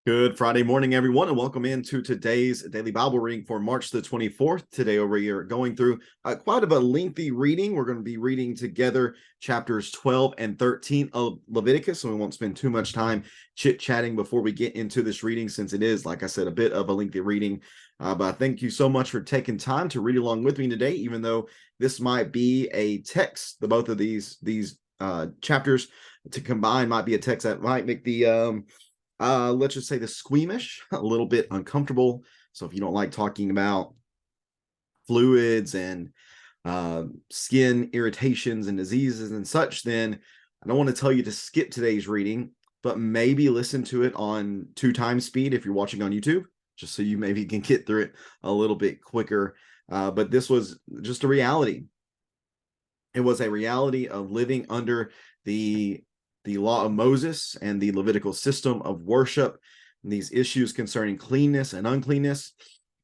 Good Friday morning, everyone, and welcome into today's daily Bible reading for March the 24th. Today, over here, going through quite a lengthy reading. We're going to be reading together chapters 12 and 13 of Leviticus, so we won't spend too much time chit-chatting before we get into this reading, since it is, like I said, a bit of a lengthy reading. But thank you so much for taking time to read along with me today, even though this might be a text. The both of these chapters to combine might be a text that might make the let's just say the squeamish a little bit uncomfortable. So if you don't like talking about fluids and skin irritations and diseases and such, then I don't want to tell you to skip today's reading, but maybe listen to it on 2x speed if you're watching on YouTube, just so you maybe can get through it a little bit quicker. But this was just a reality. It was a reality of living under the law of Moses and the Levitical system of worship. And these issues concerning cleanness and uncleanness,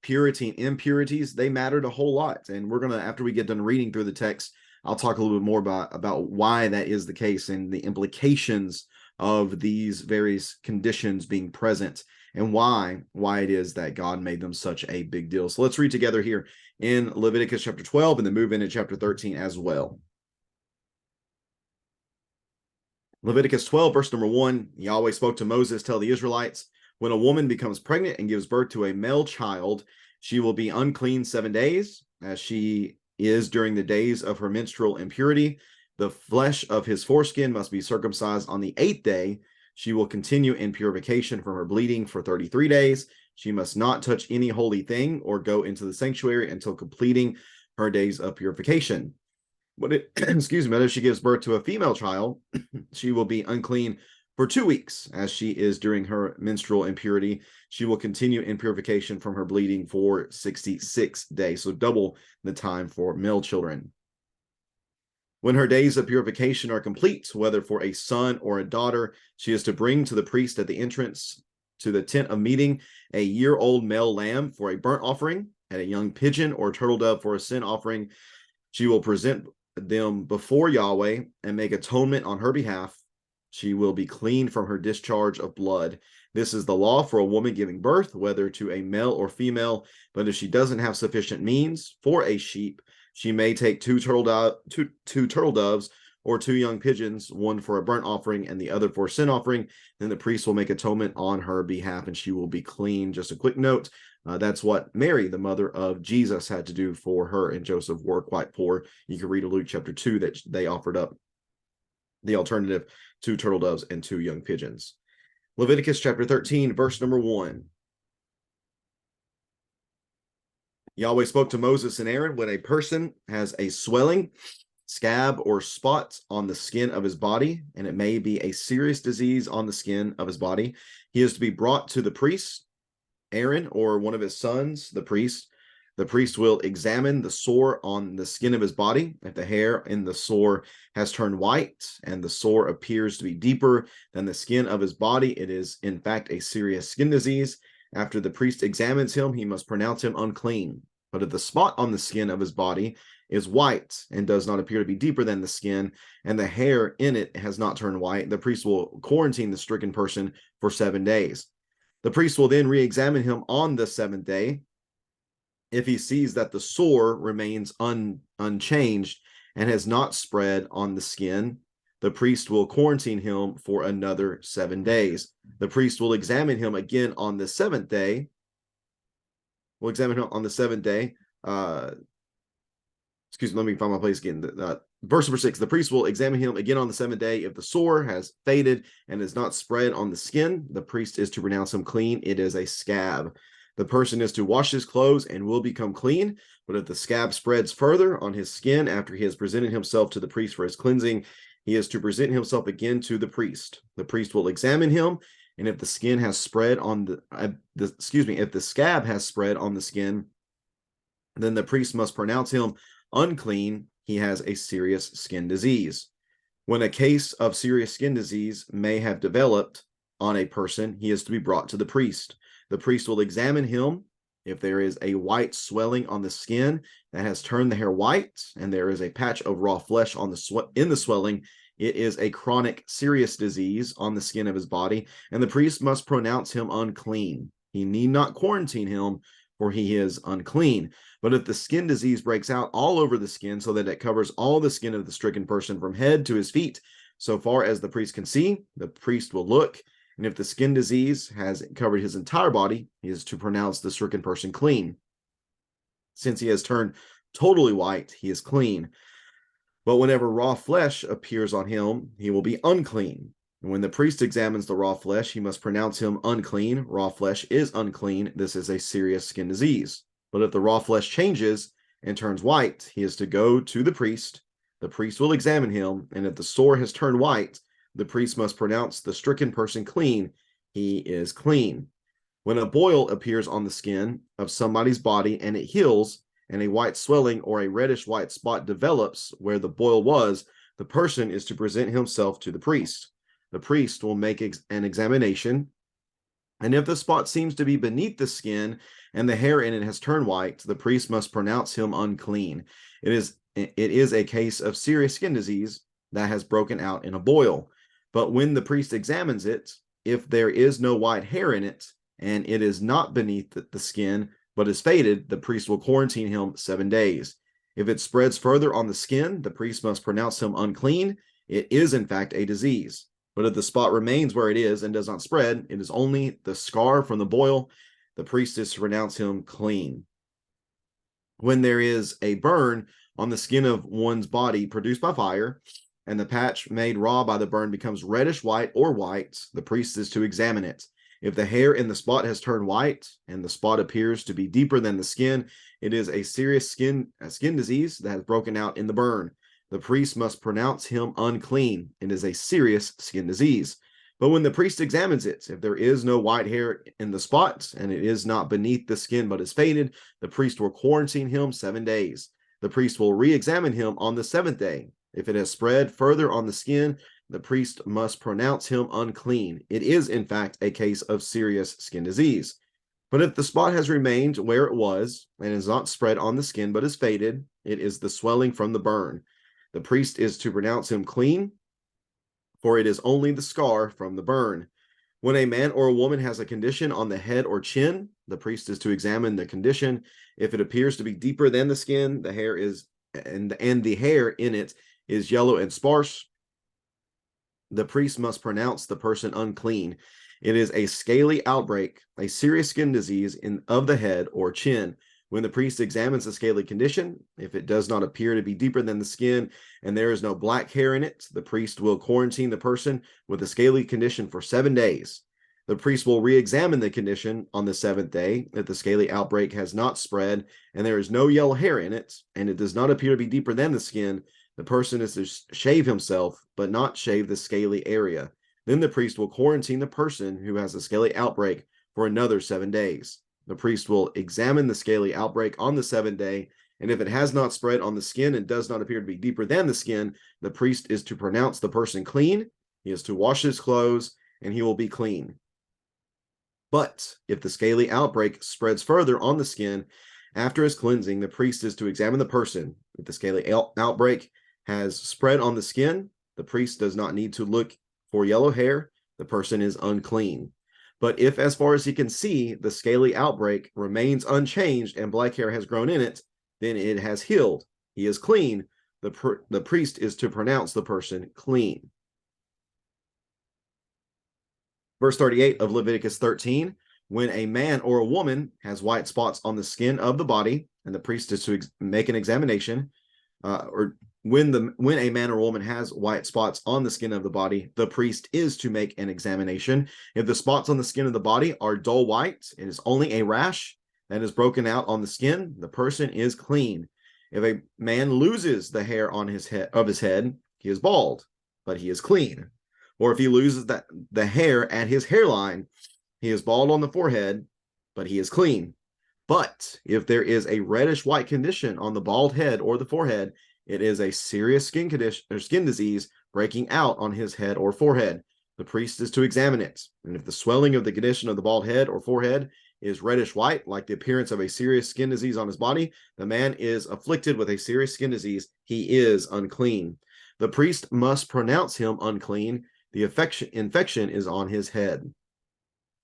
purity and impurities, they mattered a whole lot. And we're going to, after we get done reading through the text, I'll talk a little bit more about why that is the case and the implications of these various conditions being present and why it is that God made them such a big deal. So let's read together here in Leviticus chapter 12 and then move into chapter 13 as well. Leviticus 12, verse number 1, Yahweh spoke to Moses, tell the Israelites, when a woman becomes pregnant and gives birth to a male child, she will be unclean 7 days, as she is during the days of her menstrual impurity. The flesh of his foreskin must be circumcised on the 8th day. She will continue in purification from her bleeding for 33 days. She must not touch any holy thing or go into the sanctuary until completing her days of purification. But if she gives birth to a female child, she will be unclean for 2 weeks, as she is during her menstrual impurity. She will continue in purification from her bleeding for 66 days, so double the time for male children. When her days of purification are complete, whether for a son or a daughter, she is to bring to the priest at the entrance to the tent of meeting a year-old male lamb for a burnt offering, and a young pigeon or turtle dove for a sin offering. She will present them before Yahweh and make atonement on her behalf. She will be cleaned from her discharge of blood. This is the law for a woman giving birth, whether to a male or female. But if she doesn't have sufficient means for a sheep, she may take two turtle doves or 2 young pigeons, one for a burnt offering and the other for a sin offering. Then the priest will make atonement on her behalf and she will be clean. Just a quick note, that's what Mary, the mother of Jesus, had to do for her, and Joseph were quite poor. You can read in Luke chapter 2 that they offered up the alternative, 2 turtle doves and 2 young pigeons. Leviticus chapter 13, verse number 1. Yahweh spoke to Moses and Aaron, when a person has a swelling, scab, or spots on the skin of his body, and it may be a serious disease on the skin of his body, he is to be brought to the priest, Aaron, or one of his sons, the priest. The priest will examine the sore on the skin of his body. If the hair in the sore has turned white and the sore appears to be deeper than the skin of his body, it is in fact a serious skin disease. After the priest examines him, he must pronounce him unclean. But if the spot on the skin of his body is white and does not appear to be deeper than the skin, and the hair in it has not turned white, the priest will quarantine the stricken person for 7 days. The priest will then re-examine him on the 7th day. If he sees that the sore remains unchanged and has not spread on the skin, the priest will quarantine him for another 7 days. The priest will examine him again on the 7th day. We'll examine him on the 7th day. Excuse me, let me find my place again. Verse number 6, the priest will examine him again on the 7th day. If the sore has faded and is not spread on the skin, the priest is to pronounce him clean. It is a scab. The person is to wash his clothes and will become clean. But if the scab spreads further on his skin after he has presented himself to the priest for his cleansing, he is to present himself again to the priest. The priest will examine him, and if the skin has spread on if the scab has spread on the skin, then the priest must pronounce him unclean. He has a serious skin disease. When a case of serious skin disease may have developed on a person, he is to be brought to the priest. The priest will examine him. If there is a white swelling on the skin that has turned the hair white, and there is a patch of raw flesh on in the swelling, It is a chronic, serious disease on the skin of his body, and the priest must pronounce him unclean. He need not quarantine him, for he is unclean. But if the skin disease breaks out all over the skin so that it covers all the skin of the stricken person from head to his feet, so far as the priest can see, the priest will look. And if the skin disease has covered his entire body, he is to pronounce the stricken person clean. Since he has turned totally white, he is clean. But whenever raw flesh appears on him, he will be unclean. And when the priest examines the raw flesh, he must pronounce him unclean. Raw flesh is unclean. This is a serious skin disease. But if the raw flesh changes and turns white, he is to go to the priest. The priest will examine him, and if the sore has turned white, the priest must pronounce the stricken person clean. He is clean. When a boil appears on the skin of somebody's body and it heals, and a white swelling or a reddish white spot develops where the boil was, the person is to present himself to the priest. The priest will make an examination, and if the spot seems to be beneath the skin and the hair in it has turned white, the priest must pronounce him unclean. It is a case of serious skin disease that has broken out in a boil. But when the priest examines it, if there is no white hair in it, and it is not beneath the skin, but is faded, the priest will quarantine him 7 days. If it spreads further on the skin, the priest must pronounce him unclean. It is, in fact, a disease. But if the spot remains where it is and does not spread, it is only the scar from the boil. The priest is to pronounce him clean. When there is a burn on the skin of one's body produced by fire, and the patch made raw by the burn becomes reddish white or white, the priest is to examine it. If the hair in the spot has turned white and the spot appears to be deeper than the skin, it is a serious skin disease that has broken out in the burn. The priest must pronounce him unclean. It is a serious skin disease. But when the priest examines it, if there is no white hair in the spot and it is not beneath the skin but is faded, the priest will quarantine him 7 days. The priest will re-examine him on the 7th day. If it has spread further on the skin, the priest must pronounce him unclean. It is, in fact, a case of serious skin disease. But if the spot has remained where it was and is not spread on the skin but is faded, it is the swelling from the burn. The priest is to pronounce him clean, for it is only the scar from the burn. When a man or a woman has a condition on the head or chin, the priest is to examine the condition. If it appears to be deeper than the skin, the hair is and the hair in it is yellow and sparse, the priest must pronounce the person unclean. It is a scaly outbreak, a serious skin disease of the head or chin. When the priest examines the scaly condition, if it does not appear to be deeper than the skin and there is no black hair in it, the priest will quarantine the person with the scaly condition for 7 days. The priest will re-examine the condition on the 7th day if the scaly outbreak has not spread and there is no yellow hair in it, and it does not appear to be deeper than the skin. The person is to shave himself, but not shave the scaly area. Then the priest will quarantine the person who has a scaly outbreak for another 7 days. The priest will examine the scaly outbreak on the 7th day, and if it has not spread on the skin and does not appear to be deeper than the skin, the priest is to pronounce the person clean. He is to wash his clothes, and he will be clean. But if the scaly outbreak spreads further on the skin after his cleansing, the priest is to examine the person. If the scaly outbreak has spread on the skin, the priest does not need to look for yellow hair. The person is unclean. But if, as far as he can see, the scaly outbreak remains unchanged and black hair has grown in it, then it has healed. He is clean. The priest is to pronounce the person clean. Verse 38 of Leviticus 13, when a man or a woman has white spots on the skin of the body, and the priest is to make an examination, when a man or woman has white spots on the skin of the body, the priest is to make an examination. If the spots on the skin of the body are dull white, it is only a rash that is broken out on the skin, the person is clean. If a man loses the hair on his head, he is bald, but he is clean. Or if he loses the hair at his hairline, he is bald on the forehead, but he is clean. But if there is a reddish white condition on the bald head or the forehead, it is a serious skin condition or skin disease breaking out on his head or forehead. The priest is to examine it. And if the swelling of the condition of the bald head or forehead is reddish white, like the appearance of a serious skin disease on his body, the man is afflicted with a serious skin disease. He is unclean. The priest must pronounce him unclean. The infection is on his head.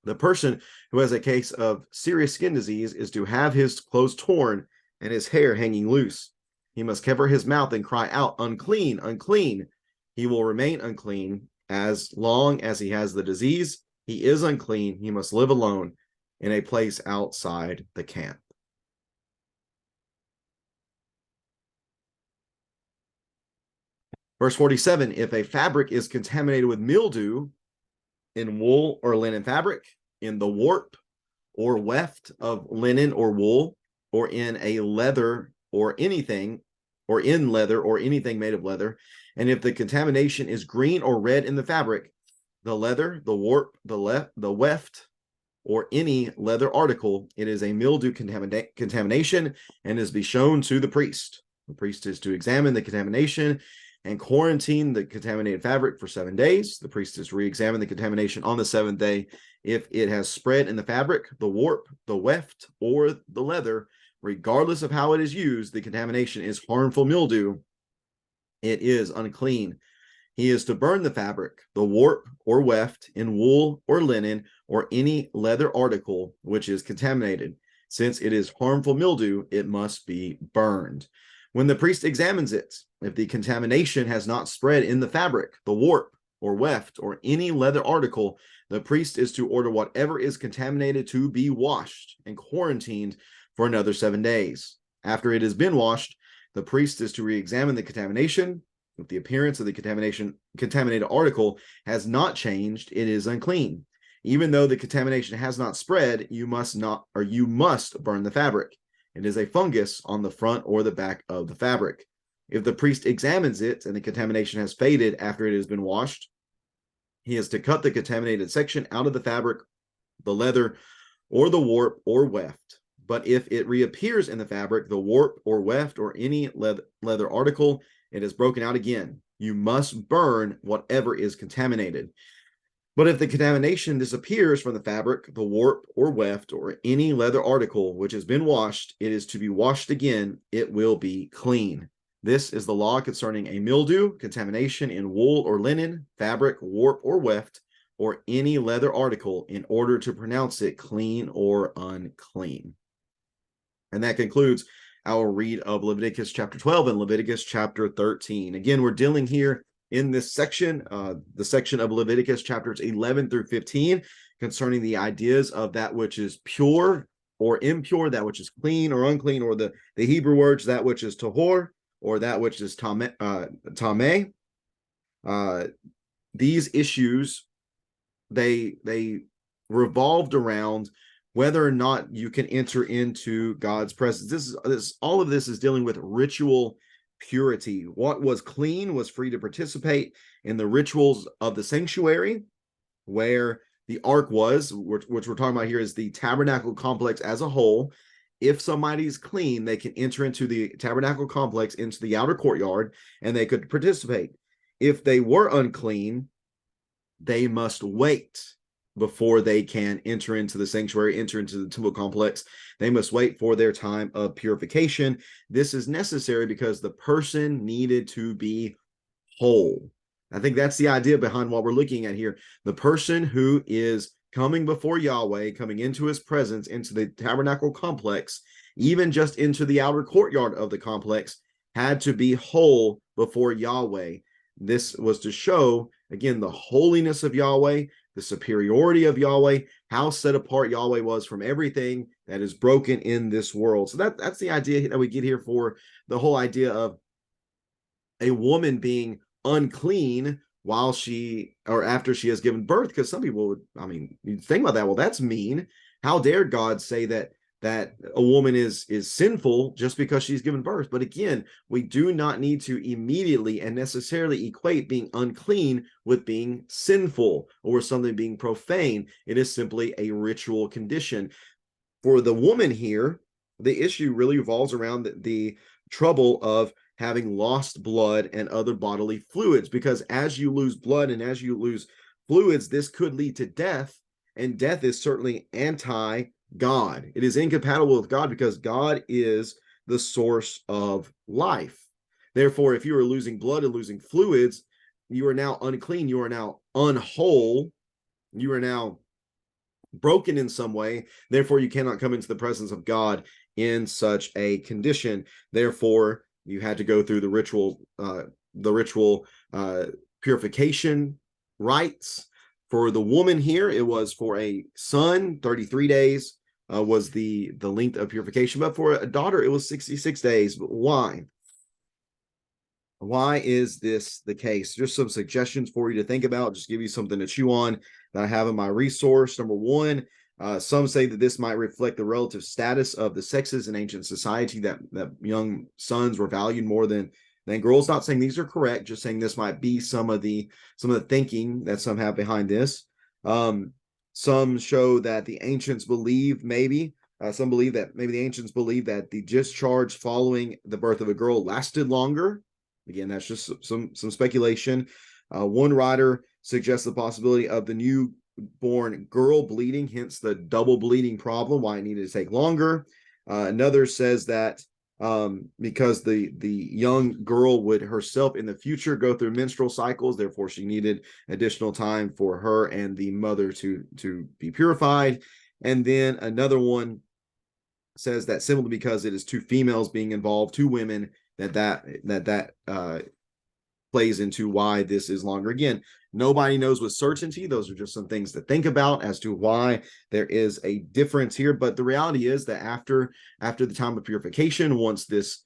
The person who has a case of serious skin disease is to have his clothes torn and his hair hanging loose. He must cover his mouth and cry out, unclean, unclean. He will remain unclean as long as he has the disease. He is unclean. He must live alone in a place outside the camp. Verse 47, if a fabric is contaminated with mildew in wool or linen fabric, in the warp or weft of linen or wool, or in a leather or anything, or in leather or anything made of leather, and if the contamination is green or red in the fabric, the leather, the warp, the weft, or any leather article, it is a mildew contamination and is be shown to the priest. The priest is to examine the contamination and quarantine the contaminated fabric for 7 days. The priest is to re-examine the contamination on the 7th day. If it has spread in the fabric, the warp, the weft, or the leather, regardless of how it is used, the contamination is harmful mildew. It is unclean. He is to burn the fabric, the warp or weft, in wool or linen, or any leather article which is contaminated. Since it is harmful mildew, it must be burned. When the priest examines it, if the contamination has not spread in the fabric, the warp or weft, or any leather article, the priest is to order whatever is contaminated to be washed and quarantined for another 7 days. After it has been washed, the priest is to re-examine the contamination. If the appearance of the contaminated article has not changed, it is unclean. Even though the contamination has not spread, you must burn the fabric. It is a fungus on the front or the back of the fabric. If the priest examines it and the contamination has faded after it has been washed, he is to cut the contaminated section out of the fabric, the leather, or the warp or weft. But if it reappears in the fabric, the warp or weft, or any leather article, it is broken out again. You must burn whatever is contaminated. But if the contamination disappears from the fabric, the warp or weft, or any leather article which has been washed, it is to be washed again. It will be clean. This is the law concerning a mildew, contamination in wool or linen, fabric, warp or weft, or any leather article, in order to pronounce it clean or unclean. And that concludes our read of Leviticus chapter 12 and Leviticus chapter 13. Again, we're dealing here in this section, the section of Leviticus chapters 11 through 15, concerning the ideas of that which is pure or impure, that which is clean or unclean, or the Hebrew words, that which is tahor, or that which is tameh. These issues, they revolved around whether or not you can enter into God's presence. All of this is dealing with ritual purity. What was clean was free to participate in the rituals of the sanctuary, where the ark was, which we're talking about here is the tabernacle complex as a whole. If somebody's clean, they can enter into the tabernacle complex, into the outer courtyard, and they could participate. If they were unclean, they must wait before they can enter into the sanctuary, enter into the temple complex. They must wait for their time of purification. This is necessary because the person needed to be whole. I think that's the idea behind what we're looking at here. The person who is coming before Yahweh, coming into his presence, into the tabernacle complex, even just into the outer courtyard of the complex, had to be whole before Yahweh. This was to show, again, the holiness of Yahweh, the superiority of Yahweh, how set apart Yahweh was from everything that is broken in this world. So that's the idea that we get here for the whole idea of a woman being unclean while she, or after she has given birth, because some people would, you think about that, well, that's mean. How dare God say that a woman is sinful just because she's given birth? But again, we do not need to immediately and necessarily equate being unclean with being sinful or something being profane. It is simply a ritual condition. For the woman here, the issue really revolves around the trouble of having lost blood and other bodily fluids, because as you lose blood and as you lose fluids, this could lead to death, and death is certainly anti-God. It is incompatible with God because God is the source of life. Therefore, if you are losing blood and losing fluids, you are now unclean. You are now unwhole. You are now broken in some way. Therefore, you cannot come into the presence of God in such a condition. Therefore, you had to go through the ritual purification rites. For the woman here, it was for a son, 33 days was the length of purification. But for a daughter, it was 66 days. But why? Why is this the case? Just some suggestions for you to think about, just give you something to chew on that I have in my resource. Number one, some say that this might reflect the relative status of the sexes in ancient society, that young sons were valued more than girls. Not saying these are correct, just saying this might be some of the thinking that some have behind this. Some show that the ancients believe some believe that maybe the ancients believe that the discharge following the birth of a girl lasted longer. Again, that's just some speculation. One writer suggests the possibility of the newborn girl bleeding, hence the double bleeding problem, why it needed to take longer. Another says that because the young girl would herself in the future go through menstrual cycles, therefore she needed additional time for her and the mother to be purified. And then another one says that simply because it is two females being involved, two women, that plays into why this is longer. Again, nobody knows with certainty. Those are just some things to think about as to why there is a difference here. But the reality is that after the time of purification, once this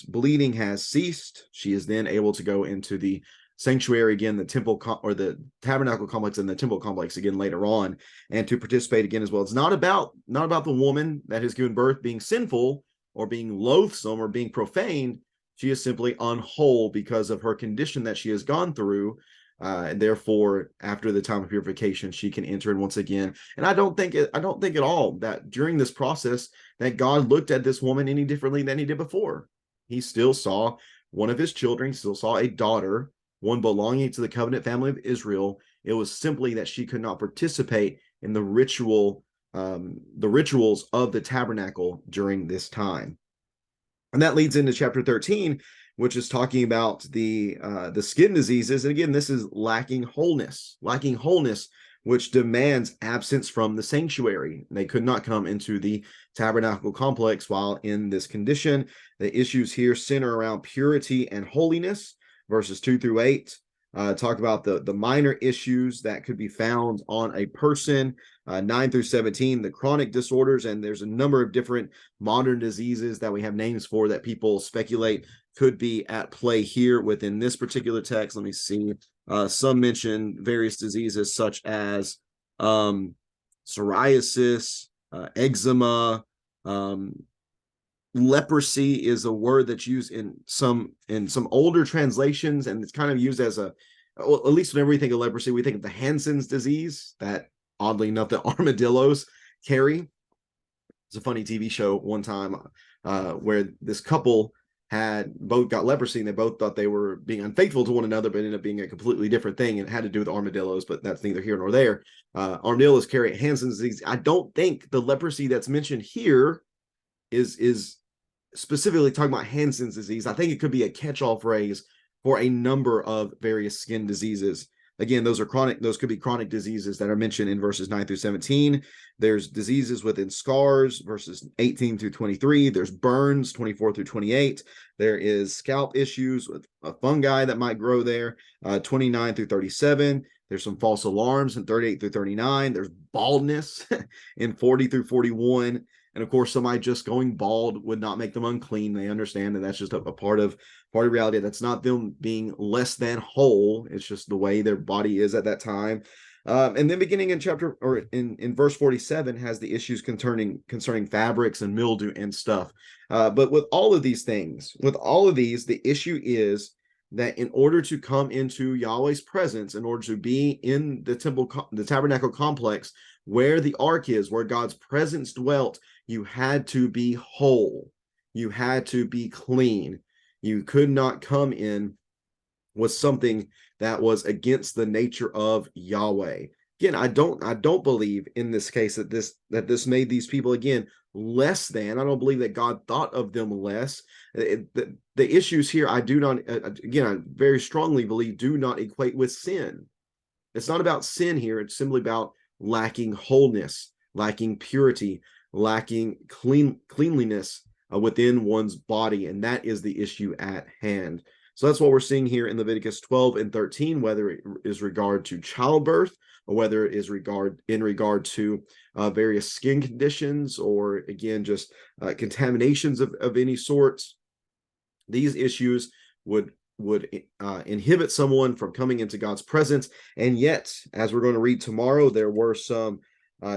bleeding has ceased, she is then able to go into the sanctuary again, the temple or the tabernacle complex and the temple complex again later on, and to participate again as well. It's not about the woman that has given birth being sinful or being loathsome or being profane. She is simply unwhole because of her condition that she has gone through. And therefore, after the time of purification, she can enter in once again. And I don't think at all that during this process that God looked at this woman any differently than he did before. He still saw one of his children, he still saw a daughter, one belonging to the covenant family of Israel. It was simply that she could not participate in the rituals of the tabernacle during this time. And that leads into chapter 13, which is talking about the skin diseases. And again, this is lacking wholeness, which demands absence from the sanctuary. They could not come into the tabernacle complex while in this condition. The issues here center around purity and holiness. Verses 2-8 talk about the minor issues that could be found on a person. 9-17, the chronic disorders, and there's a number of different modern diseases that we have names for that people speculate could be at play here within this particular text. Let me see. Some mention various diseases such as psoriasis, eczema, leprosy is a word that's used in some older translations, and it's kind of used as at least whenever we think of leprosy, we think of the Hansen's disease that, oddly enough, the armadillos carry. It's a funny TV show one time where this couple had both got leprosy, and they both thought they were being unfaithful to one another, but ended up being a completely different thing, and it had to do with armadillos, but that's neither here nor there. Armadillos carry Hansen's disease. I don't think the leprosy that's mentioned here is specifically talking about Hansen's disease. I think it could be a catch-all phrase for a number of various skin diseases. Again, those could be chronic diseases that are mentioned in verses 9-17. There's diseases within scars, verses 18-23. There's burns, 24-28. There is scalp issues with a fungi that might grow there, 29-37. There's some false alarms in 38-39. There's baldness in 40-41. And of course, somebody just going bald would not make them unclean. They understand that that's just a part of reality. That's not them being less than whole. It's just the way their body is at that time. And then beginning in in verse 47 has the issues concerning fabrics and mildew and stuff. But with all of these, the issue is that in order to come into Yahweh's presence, in order to be in the tabernacle complex where the ark is, where God's presence dwelt, you had to be whole. You had to be clean. You could not come in with something that was against the nature of Yahweh. Again, I don't believe in this case that this made these people again less than. I don't believe that God thought of them less. The issues here, I do not, again, I very strongly believe, do not equate with sin. It's not about sin here. It's simply about lacking wholeness, lacking purity, lacking cleanliness within one's body. And that is the issue at hand. So that's what we're seeing here in Leviticus 12 and 13, whether it is regard to childbirth or whether it is in regard to various skin conditions, or again, just contaminations of any sorts. These issues would inhibit someone from coming into God's presence. And yet, as we're going to read tomorrow, there were some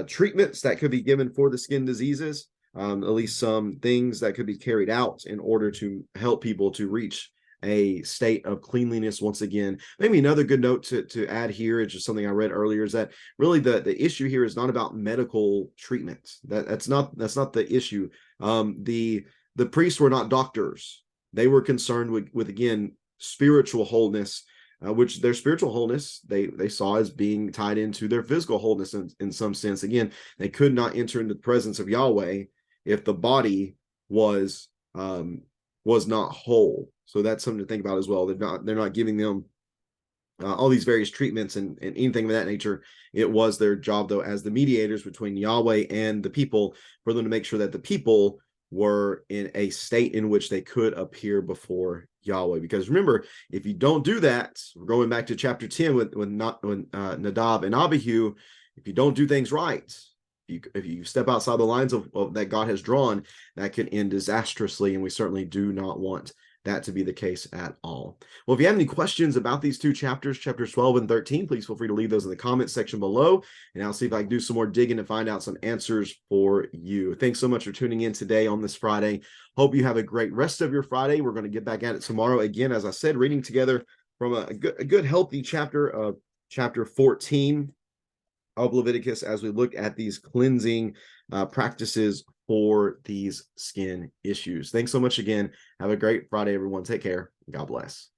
treatments that could be given for the skin diseases, at least some things that could be carried out in order to help people to reach a state of cleanliness once again. Maybe another good note to add here is just something I read earlier, is that really the issue here is not about medical treatment. That's not the issue. The priests were not doctors. They were concerned with again, spiritual wholeness, which their spiritual wholeness they saw as being tied into their physical wholeness in some sense. Again, they could not enter into the presence of Yahweh if the body was not whole. So that's something to think about as well. They're not giving them all these various treatments and anything of that nature. It was their job, though, as the mediators between Yahweh and the people, for them to make sure that the people were in a state in which they could appear before Yahweh. Because remember, if you don't do that, we're going back to chapter 10 with Nadab and Abihu, if you don't do things right, if you step outside the lines of that God has drawn, that could end disastrously, and we certainly do not want that to be the case at all. Well, if you have any questions about these two chapters, chapters 12 and 13, please feel free to leave those in the comments section below, and I'll see if I can do some more digging and find out some answers for you. Thanks so much for tuning in today on this Friday. Hope you have a great rest of your Friday. We're going to get back at it tomorrow. Again, as I said, reading together from a good healthy chapter of chapter 14 of Leviticus as we look at these cleansing practices for these skin issues. Thanks so much again. Have a great Friday, everyone. Take care. God bless.